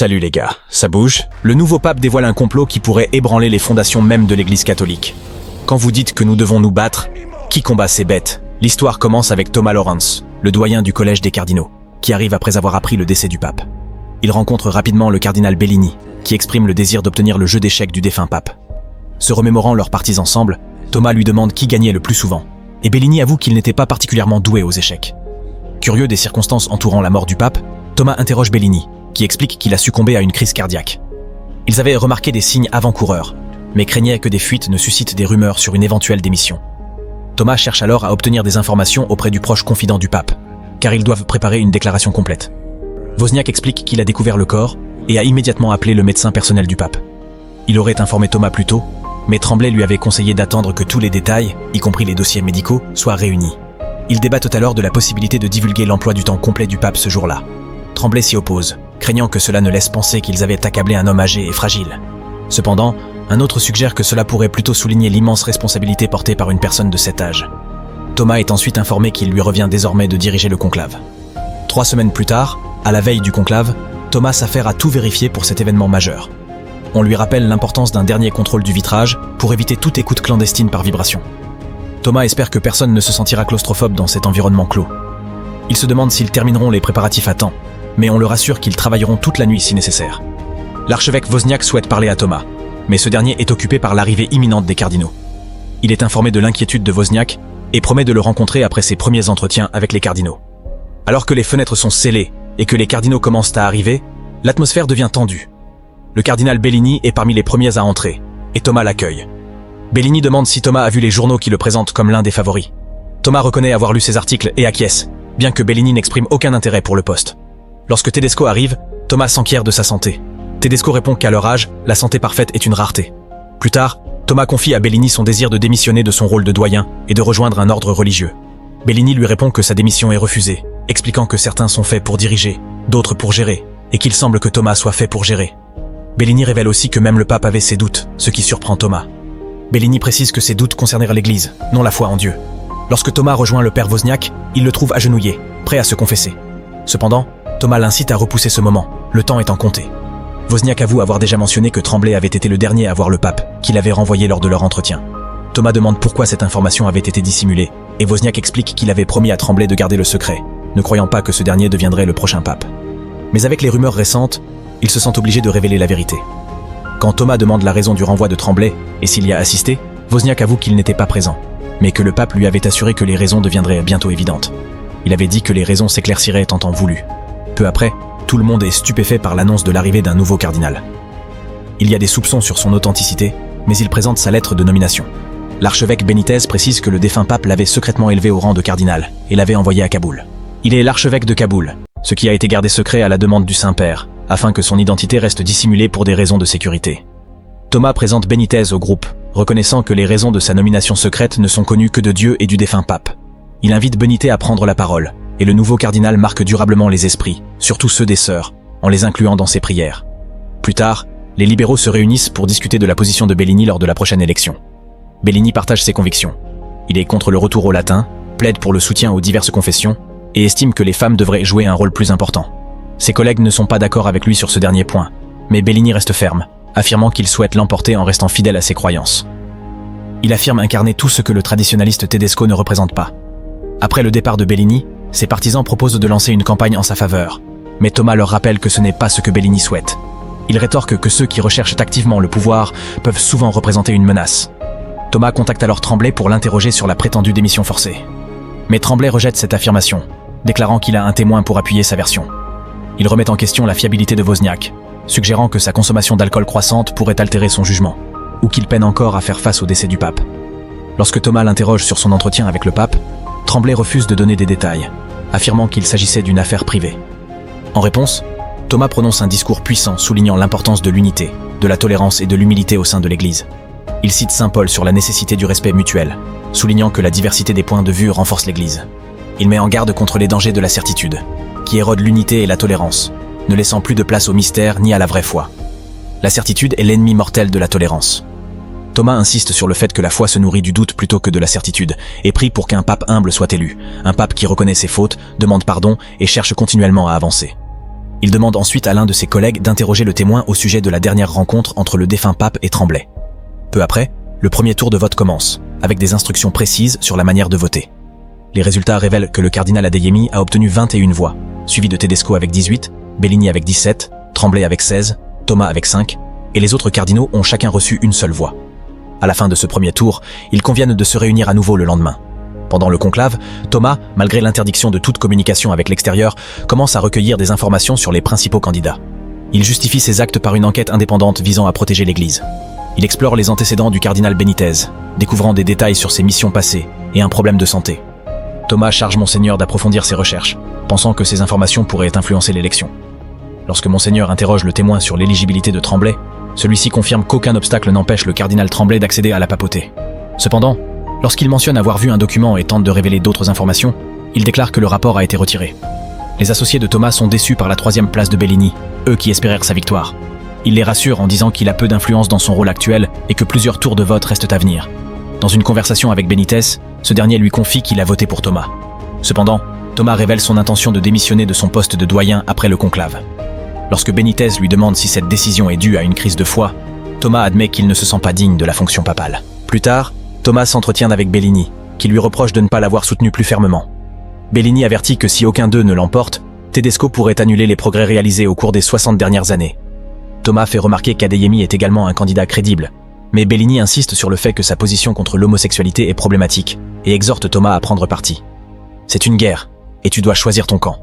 Salut les gars, ça bouge? Le nouveau pape dévoile un complot qui pourrait ébranler les fondations même de l'église catholique. Quand vous dites que nous devons nous battre, qui combat ces bêtes? L'histoire commence avec Thomas Lawrence, le doyen du collège des cardinaux, qui arrive après avoir appris le décès du pape. Il rencontre rapidement le cardinal Bellini, qui exprime le désir d'obtenir le jeu d'échecs du défunt pape. Se remémorant leurs parties ensemble, Thomas lui demande qui gagnait le plus souvent, et Bellini avoue qu'il n'était pas particulièrement doué aux échecs. Curieux des circonstances entourant la mort du pape, Thomas interroge Bellini, qui explique qu'il a succombé à une crise cardiaque. Ils avaient remarqué des signes avant-coureurs, mais craignaient que des fuites ne suscitent des rumeurs sur une éventuelle démission. Thomas cherche alors à obtenir des informations auprès du proche confident du pape, car ils doivent préparer une déclaration complète. Wozniak explique qu'il a découvert le corps et a immédiatement appelé le médecin personnel du pape. Il aurait informé Thomas plus tôt, mais Tremblay lui avait conseillé d'attendre que tous les détails, y compris les dossiers médicaux, soient réunis. Ils débattent alors de la possibilité de divulguer l'emploi du temps complet du pape ce jour-là. Tremblay s'y oppose, craignant que cela ne laisse penser qu'ils avaient accablé un homme âgé et fragile. Cependant, un autre suggère que cela pourrait plutôt souligner l'immense responsabilité portée par une personne de cet âge. Thomas est ensuite informé qu'il lui revient désormais de diriger le conclave. 3 semaines plus tard, à la veille du conclave, Thomas s'affaire à tout vérifier pour cet événement majeur. On lui rappelle l'importance d'un dernier contrôle du vitrage pour éviter toute écoute clandestine par vibration. Thomas espère que personne ne se sentira claustrophobe dans cet environnement clos. Il se demande s'ils termineront les préparatifs à temps, mais on le rassure qu'ils travailleront toute la nuit si nécessaire. L'archevêque Wozniak souhaite parler à Thomas, mais ce dernier est occupé par l'arrivée imminente des cardinaux. Il est informé de l'inquiétude de Wozniak et promet de le rencontrer après ses premiers entretiens avec les cardinaux. Alors que les fenêtres sont scellées et que les cardinaux commencent à arriver, l'atmosphère devient tendue. Le cardinal Bellini est parmi les premiers à entrer, et Thomas l'accueille. Bellini demande si Thomas a vu les journaux qui le présentent comme l'un des favoris. Thomas reconnaît avoir lu ces articles et acquiesce, bien que Bellini n'exprime aucun intérêt pour le poste. Lorsque Tedesco arrive, Thomas s'enquiert de sa santé. Tedesco répond qu'à leur âge, la santé parfaite est une rareté. Plus tard, Thomas confie à Bellini son désir de démissionner de son rôle de doyen et de rejoindre un ordre religieux. Bellini lui répond que sa démission est refusée, expliquant que certains sont faits pour diriger, d'autres pour gérer, et qu'il semble que Thomas soit fait pour gérer. Bellini révèle aussi que même le pape avait ses doutes, ce qui surprend Thomas. Bellini précise que ses doutes concernèrent l'Église, non la foi en Dieu. Lorsque Thomas rejoint le père Wozniak, il le trouve agenouillé, prêt à se confesser. Cependant, Thomas l'incite à repousser ce moment, le temps étant compté. Wozniak avoue avoir déjà mentionné que Tremblay avait été le dernier à voir le pape, qu'il avait renvoyé lors de leur entretien. Thomas demande pourquoi cette information avait été dissimulée, et Wozniak explique qu'il avait promis à Tremblay de garder le secret, ne croyant pas que ce dernier deviendrait le prochain pape. Mais avec les rumeurs récentes, il se sent obligé de révéler la vérité. Quand Thomas demande la raison du renvoi de Tremblay, et s'il y a assisté, Wozniak avoue qu'il n'était pas présent, mais que le pape lui avait assuré que les raisons deviendraient bientôt évidentes. Il avait dit que les raisons s'éclairciraient en temps voulu. Peu après, tout le monde est stupéfait par l'annonce de l'arrivée d'un nouveau cardinal. Il y a des soupçons sur son authenticité, mais il présente sa lettre de nomination. L'archevêque Benitez précise que le défunt pape l'avait secrètement élevé au rang de cardinal et l'avait envoyé à Kaboul. Il est l'archevêque de Kaboul, ce qui a été gardé secret à la demande du Saint-Père, afin que son identité reste dissimulée pour des raisons de sécurité. Thomas présente Benitez au groupe, reconnaissant que les raisons de sa nomination secrète ne sont connues que de Dieu et du défunt pape. Il invite Benitez à prendre la parole, et le nouveau cardinal marque durablement les esprits, surtout ceux des sœurs, en les incluant dans ses prières. Plus tard, les libéraux se réunissent pour discuter de la position de Bellini lors de la prochaine élection. Bellini partage ses convictions. Il est contre le retour au latin, plaide pour le soutien aux diverses confessions, et estime que les femmes devraient jouer un rôle plus important. Ses collègues ne sont pas d'accord avec lui sur ce dernier point, mais Bellini reste ferme, affirmant qu'il souhaite l'emporter en restant fidèle à ses croyances. Il affirme incarner tout ce que le traditionnaliste Tedesco ne représente pas. Après le départ de Bellini, ses partisans proposent de lancer une campagne en sa faveur, mais Thomas leur rappelle que ce n'est pas ce que Bellini souhaite. Il rétorque que ceux qui recherchent activement le pouvoir peuvent souvent représenter une menace. Thomas contacte alors Tremblay pour l'interroger sur la prétendue démission forcée. Mais Tremblay rejette cette affirmation, déclarant qu'il a un témoin pour appuyer sa version. Il remet en question la fiabilité de Wozniak, suggérant que sa consommation d'alcool croissante pourrait altérer son jugement, ou qu'il peine encore à faire face au décès du pape. Lorsque Thomas l'interroge sur son entretien avec le pape, Tremblay refuse de donner des détails, affirmant qu'il s'agissait d'une affaire privée. En réponse, Thomas prononce un discours puissant soulignant l'importance de l'unité, de la tolérance et de l'humilité au sein de l'Église. Il cite saint Paul sur la nécessité du respect mutuel, soulignant que la diversité des points de vue renforce l'Église. Il met en garde contre les dangers de la certitude, qui érode l'unité et la tolérance, ne laissant plus de place au mystère ni à la vraie foi. La certitude est l'ennemi mortel de la tolérance. Thomas insiste sur le fait que la foi se nourrit du doute plutôt que de la certitude, et prie pour qu'un pape humble soit élu, un pape qui reconnaît ses fautes, demande pardon et cherche continuellement à avancer. Il demande ensuite à l'un de ses collègues d'interroger le témoin au sujet de la dernière rencontre entre le défunt pape et Tremblay. Peu après, le premier tour de vote commence, avec des instructions précises sur la manière de voter. Les résultats révèlent que le cardinal Adeyemi a obtenu 21 voix, suivi de Tedesco avec 18, Bellini avec 17, Tremblay avec 16, Thomas avec 5, et les autres cardinaux ont chacun reçu une seule voix. À la fin de ce premier tour, ils conviennent de se réunir à nouveau le lendemain. Pendant le conclave, Thomas, malgré l'interdiction de toute communication avec l'extérieur, commence à recueillir des informations sur les principaux candidats. Il justifie ses actes par une enquête indépendante visant à protéger l'Église. Il explore les antécédents du cardinal Benitez, découvrant des détails sur ses missions passées et un problème de santé. Thomas charge Monseigneur d'approfondir ses recherches, pensant que ces informations pourraient influencer l'élection. Lorsque Monseigneur interroge le témoin sur l'éligibilité de Tremblay, celui-ci confirme qu'aucun obstacle n'empêche le cardinal Tremblay d'accéder à la papauté. Cependant, lorsqu'il mentionne avoir vu un document et tente de révéler d'autres informations, il déclare que le rapport a été retiré. Les associés de Thomas sont déçus par la 3e place de Bellini, eux qui espérèrent sa victoire. Il les rassure en disant qu'il a peu d'influence dans son rôle actuel et que plusieurs tours de vote restent à venir. Dans une conversation avec Benitez, ce dernier lui confie qu'il a voté pour Thomas. Cependant, Thomas révèle son intention de démissionner de son poste de doyen après le conclave. Lorsque Benitez lui demande si cette décision est due à une crise de foi, Thomas admet qu'il ne se sent pas digne de la fonction papale. Plus tard, Thomas s'entretient avec Bellini, qui lui reproche de ne pas l'avoir soutenu plus fermement. Bellini avertit que si aucun d'eux ne l'emporte, Tedesco pourrait annuler les progrès réalisés au cours des 60 dernières années. Thomas fait remarquer qu'Adeyemi est également un candidat crédible, mais Bellini insiste sur le fait que sa position contre l'homosexualité est problématique et exhorte Thomas à prendre parti. C'est une guerre, et tu dois choisir ton camp.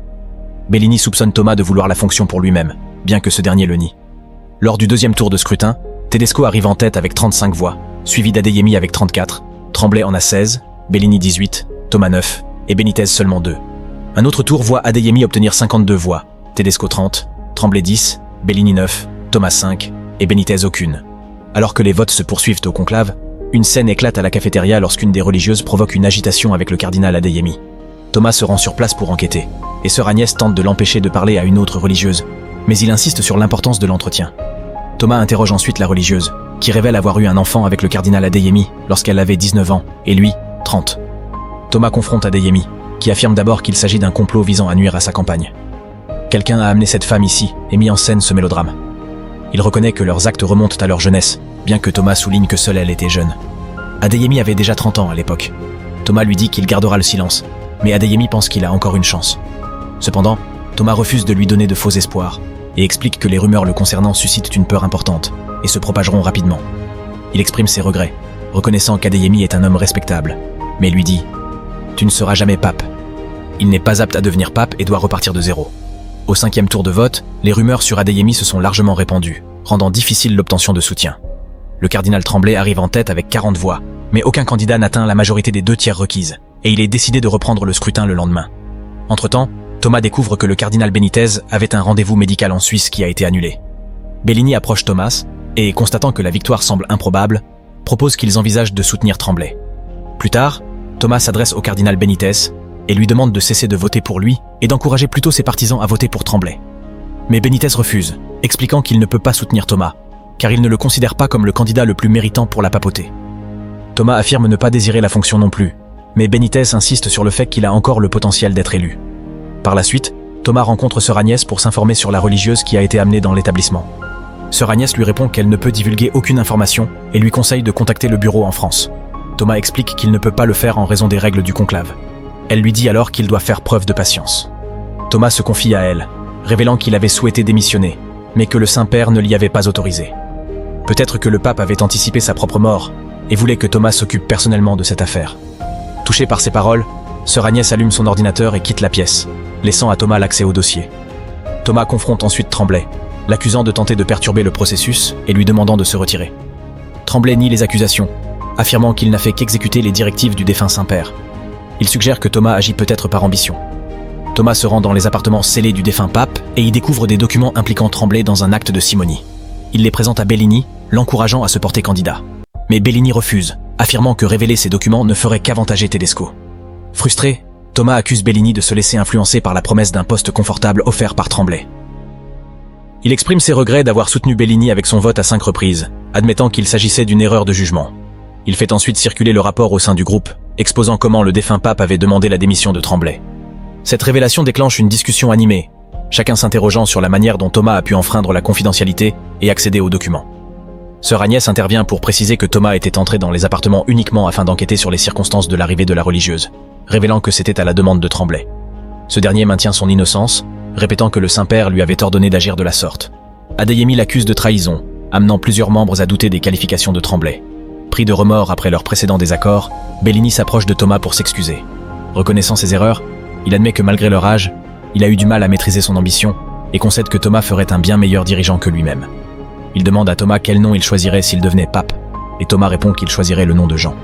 Bellini soupçonne Thomas de vouloir la fonction pour lui-même, bien que ce dernier le nie. Lors du 2e tour de scrutin, Tedesco arrive en tête avec 35 voix, suivi d'Adeyemi avec 34, Tremblay en a 16, Bellini 18, Thomas 9 et Benitez seulement 2. Un autre tour voit Adeyemi obtenir 52 voix, Tedesco 30, Tremblay 10, Bellini 9, Thomas 5 et Benitez aucune. Alors que les votes se poursuivent au conclave, une scène éclate à la cafétéria lorsqu'une des religieuses provoque une agitation avec le cardinal Adeyemi. Thomas se rend sur place pour enquêter, et sœur Agnès tente de l'empêcher de parler à une autre religieuse, mais il insiste sur l'importance de l'entretien. Thomas interroge ensuite la religieuse, qui révèle avoir eu un enfant avec le cardinal Adeyemi lorsqu'elle avait 19 ans, et lui, 30. Thomas confronte Adeyemi, qui affirme d'abord qu'il s'agit d'un complot visant à nuire à sa campagne. Quelqu'un a amené cette femme ici et mis en scène ce mélodrame. Il reconnaît que leurs actes remontent à leur jeunesse, bien que Thomas souligne que seule elle était jeune. Adeyemi avait déjà 30 ans à l'époque. Thomas lui dit qu'il gardera le silence, mais Adeyemi pense qu'il a encore une chance. Cependant, Thomas refuse de lui donner de faux espoirs et explique que les rumeurs le concernant suscitent une peur importante et se propageront rapidement. Il exprime ses regrets, reconnaissant qu'Adeyemi est un homme respectable, mais lui dit « Tu ne seras jamais pape ». Il n'est pas apte à devenir pape et doit repartir de zéro. Au 5e tour de vote, les rumeurs sur Adeyemi se sont largement répandues, rendant difficile l'obtention de soutien. Le cardinal Tremblay arrive en tête avec 40 voix, mais aucun candidat n'atteint la majorité des 2 tiers requises, et il est décidé de reprendre le scrutin le lendemain. Entre-temps, Thomas découvre que le cardinal Benitez avait un rendez-vous médical en Suisse qui a été annulé. Bellini approche Thomas, et constatant que la victoire semble improbable, propose qu'ils envisagent de soutenir Tremblay. Plus tard, Thomas s'adresse au cardinal Benitez et lui demande de cesser de voter pour lui et d'encourager plutôt ses partisans à voter pour Tremblay. Mais Benitez refuse, expliquant qu'il ne peut pas soutenir Thomas, car il ne le considère pas comme le candidat le plus méritant pour la papauté. Thomas affirme ne pas désirer la fonction non plus, mais Benitez insiste sur le fait qu'il a encore le potentiel d'être élu. Par la suite, Thomas rencontre sœur Agnès pour s'informer sur la religieuse qui a été amenée dans l'établissement. Sœur Agnès lui répond qu'elle ne peut divulguer aucune information et lui conseille de contacter le bureau en France. Thomas explique qu'il ne peut pas le faire en raison des règles du conclave. Elle lui dit alors qu'il doit faire preuve de patience. Thomas se confie à elle, révélant qu'il avait souhaité démissionner, mais que le Saint-Père ne l'y avait pas autorisé. Peut-être que le pape avait anticipé sa propre mort et voulait que Thomas s'occupe personnellement de cette affaire. Touché par ces paroles, sœur Agnès allume son ordinateur et quitte la pièce, laissant à Thomas l'accès au dossier. Thomas confronte ensuite Tremblay, l'accusant de tenter de perturber le processus et lui demandant de se retirer. Tremblay nie les accusations, affirmant qu'il n'a fait qu'exécuter les directives du défunt Saint-Père. Il suggère que Thomas agit peut-être par ambition. Thomas se rend dans les appartements scellés du défunt pape et y découvre des documents impliquant Tremblay dans un acte de simonie. Il les présente à Bellini, l'encourageant à se porter candidat. Mais Bellini refuse, affirmant que révéler ces documents ne ferait qu'avantager Tedesco. Frustré, Thomas accuse Bellini de se laisser influencer par la promesse d'un poste confortable offert par Tremblay. Il exprime ses regrets d'avoir soutenu Bellini avec son vote à 5 reprises, admettant qu'il s'agissait d'une erreur de jugement. Il fait ensuite circuler le rapport au sein du groupe, exposant comment le défunt pape avait demandé la démission de Tremblay. Cette révélation déclenche une discussion animée, chacun s'interrogeant sur la manière dont Thomas a pu enfreindre la confidentialité et accéder aux documents. Sœur Agnès intervient pour préciser que Thomas était entré dans les appartements uniquement afin d'enquêter sur les circonstances de l'arrivée de la religieuse, révélant que c'était à la demande de Tremblay. Ce dernier maintient son innocence, répétant que le Saint-Père lui avait ordonné d'agir de la sorte. Adeyemi l'accuse de trahison, amenant plusieurs membres à douter des qualifications de Tremblay. Pris de remords après leur précédent désaccord, Bellini s'approche de Thomas pour s'excuser. Reconnaissant ses erreurs, il admet que malgré leur âge, il a eu du mal à maîtriser son ambition et concède que Thomas ferait un bien meilleur dirigeant que lui-même. Il demande à Thomas quel nom il choisirait s'il devenait pape, et Thomas répond qu'il choisirait le nom de Jean.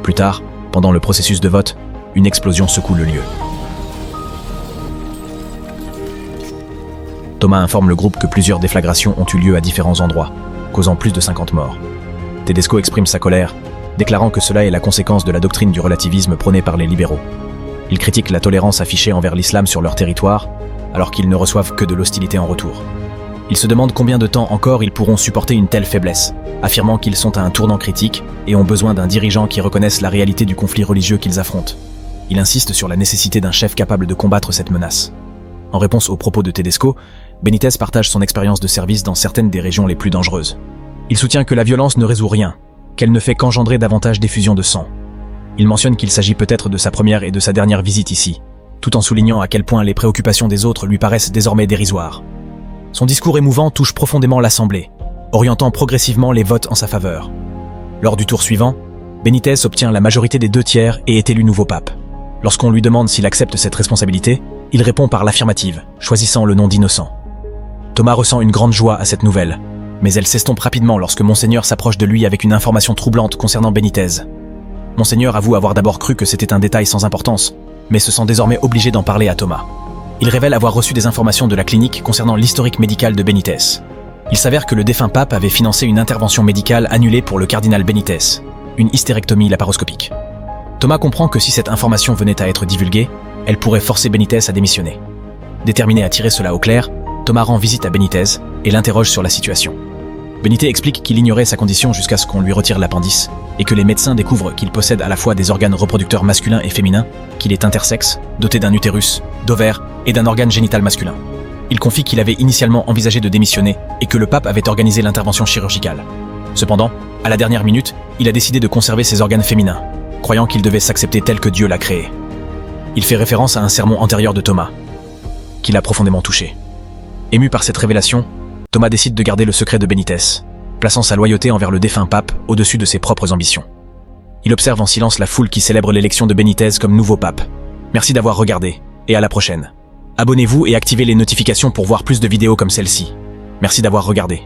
Plus tard, pendant le processus de vote, une explosion secoue le lieu. Thomas informe le groupe que plusieurs déflagrations ont eu lieu à différents endroits, causant plus de 50 morts. Tedesco exprime sa colère, déclarant que cela est la conséquence de la doctrine du relativisme prônée par les libéraux. Il critique la tolérance affichée envers l'islam sur leur territoire, alors qu'ils ne reçoivent que de l'hostilité en retour. Il se demande combien de temps encore ils pourront supporter une telle faiblesse, affirmant qu'ils sont à un tournant critique et ont besoin d'un dirigeant qui reconnaisse la réalité du conflit religieux qu'ils affrontent. Il insiste sur la nécessité d'un chef capable de combattre cette menace. En réponse aux propos de Tedesco, Benitez partage son expérience de service dans certaines des régions les plus dangereuses. Il soutient que la violence ne résout rien, qu'elle ne fait qu'engendrer davantage d'effusion de sang. Il mentionne qu'il s'agit peut-être de sa première et de sa dernière visite ici, tout en soulignant à quel point les préoccupations des autres lui paraissent désormais dérisoires. Son discours émouvant touche profondément l'Assemblée, orientant progressivement les votes en sa faveur. Lors du tour suivant, Benitez obtient la majorité des 2/3 et est élu nouveau pape. Lorsqu'on lui demande s'il accepte cette responsabilité, il répond par l'affirmative, choisissant le nom d'innocent. Thomas ressent une grande joie à cette nouvelle, mais elle s'estompe rapidement lorsque Monseigneur s'approche de lui avec une information troublante concernant Benitez. Monseigneur avoue avoir d'abord cru que c'était un détail sans importance, mais se sent désormais obligé d'en parler à Thomas. Il révèle avoir reçu des informations de la clinique concernant l'historique médical de Benitez. Il s'avère que le défunt pape avait financé une intervention médicale annulée pour le cardinal Benitez, une hystérectomie laparoscopique. Thomas comprend que si cette information venait à être divulguée, elle pourrait forcer Benitez à démissionner. Déterminé à tirer cela au clair, Thomas rend visite à Benitez et l'interroge sur la situation. Benitez explique qu'il ignorait sa condition jusqu'à ce qu'on lui retire l'appendice et que les médecins découvrent qu'il possède à la fois des organes reproducteurs masculins et féminins, qu'il est intersexe, doté d'un utérus, d'ovaires et d'un organe génital masculin. Il confie qu'il avait initialement envisagé de démissionner et que le pape avait organisé l'intervention chirurgicale. Cependant, à la dernière minute, il a décidé de conserver ses organes féminins, croyant qu'il devait s'accepter tel que Dieu l'a créé. Il fait référence à un sermon antérieur de Thomas, qui l'a profondément touché. Ému par cette révélation, Thomas décide de garder le secret de Benitez, plaçant sa loyauté envers le défunt pape au-dessus de ses propres ambitions. Il observe en silence la foule qui célèbre l'élection de Benitez comme nouveau pape. Merci d'avoir regardé, et à la prochaine. Abonnez-vous et activez les notifications pour voir plus de vidéos comme celle-ci. Merci d'avoir regardé.